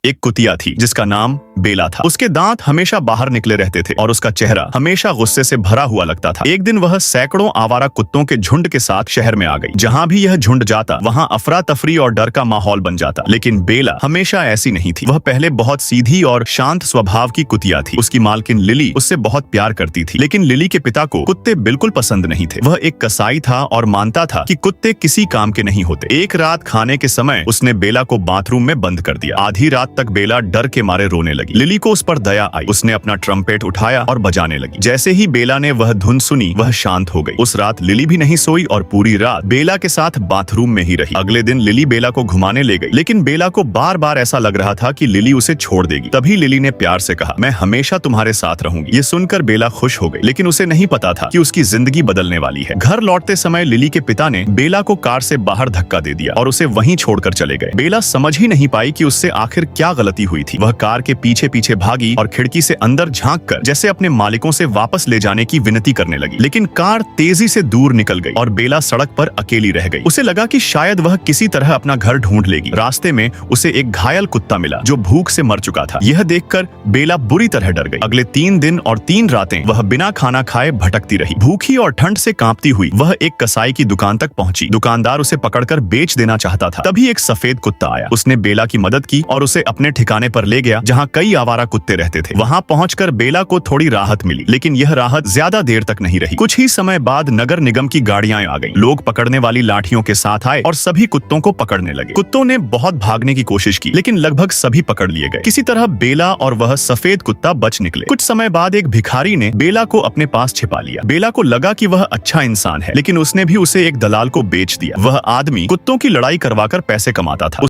एक कुतिया थी जिसका नाम बेला था। उसके दांत हमेशा बाहर निकले रहते थे और उसका चेहरा हमेशा गुस्से से भरा हुआ लगता था। एक दिन वह सैकड़ों आवारा कुत्तों के झुंड के साथ शहर में आ गई। जहाँ भी यह झुंड जाता वहाँ अफरा तफरी और डर का माहौल बन जाता। लेकिन बेला हमेशा ऐसी नहीं थी। वह पहले बहुत सीधी और शांत स्वभाव की कुतिया थी। उसकी मालकिन लिली उससे बहुत प्यार करती थी, लेकिन लिली के पिता को कुत्ते बिल्कुल पसंद नहीं थे। वह एक कसाई था और मानता था कि कुत्ते किसी काम के नहीं होते। एक रात खाने के समय उसने बेला को बाथरूम में बंद कर दिया। आधी रात तक बेला डर के मारे रोने लगी। लिली को उस पर दया आई। उसने अपना ट्रम्पेट उठाया और बजाने लगी। जैसे ही बेला ने वह धुन सुनी वह शांत हो गई। उस रात लिली भी नहीं सोई और पूरी रात बेला के साथ बाथरूम में ही रही। अगले दिन लिली बेला को घुमाने ले गई, लेकिन बेला को बार बार ऐसा लग रहा था कि लिली उसे छोड़ देगी। तभी लिली ने प्यार से कहा, मैं हमेशा तुम्हारे साथ रहूंगी। ये सुनकर बेला खुश हो गई, लेकिन उसे नहीं पता था कि उसकी जिंदगी बदलने वाली है। घर लौटते समय लिली के पिता ने बेला को कार से बाहर धक्का दे दिया और उसे वहीं छोड़कर चले गए। बेला समझ ही नहीं पाई कि उससे आखिर क्या गलती हुई थी। वह कार के पीछे पीछे भागी और खिड़की से अंदर झांककर जैसे अपने मालिकों से वापस ले जाने की विनती करने लगी, लेकिन कार तेजी से दूर निकल गई और बेला सड़क पर अकेली रह गई। उसे लगा कि शायद वह किसी तरह अपना घर ढूंढ लेगी। रास्ते में उसे एक घायल कुत्ता मिला जो भूख से मर चुका था। यह देखकर बेला बुरी तरह डर गई। अगले 3 दिन और 3 रातें वह बिना खाना खाए भटकती रही। भूखी और ठंड से कांपती हुई वह एक कसाई की दुकान तक पहुंची। दुकानदार उसे पकड़कर बेच देना चाहता था। तभी एक सफेद कुत्ता आया। उसने बेला की मदद की और उसे अपने ठिकाने पर ले गया जहाँ कई आवारा कुत्ते रहते थे। वहाँ पहुंचकर बेला को थोड़ी राहत मिली, लेकिन यह राहत ज्यादा देर तक नहीं रही। कुछ ही समय बाद नगर निगम की गाड़ियां आ गईं। लोग पकड़ने वाली लाठियों के साथ आए और सभी कुत्तों को पकड़ने लगे। कुत्तों ने बहुत भागने की कोशिश की, लेकिन लगभग सभी पकड़ लिए गए। किसी तरह बेला और वह सफेद कुत्ता बच निकले। कुछ समय बाद एक भिखारी ने बेला को अपने पास छिपा लिया। बेला को लगा कि वह अच्छा इंसान है, लेकिन उसने भी उसे एक दलाल को बेच दिया। वह आदमी कुत्तों की लड़ाई करवाकर पैसे कमाता था।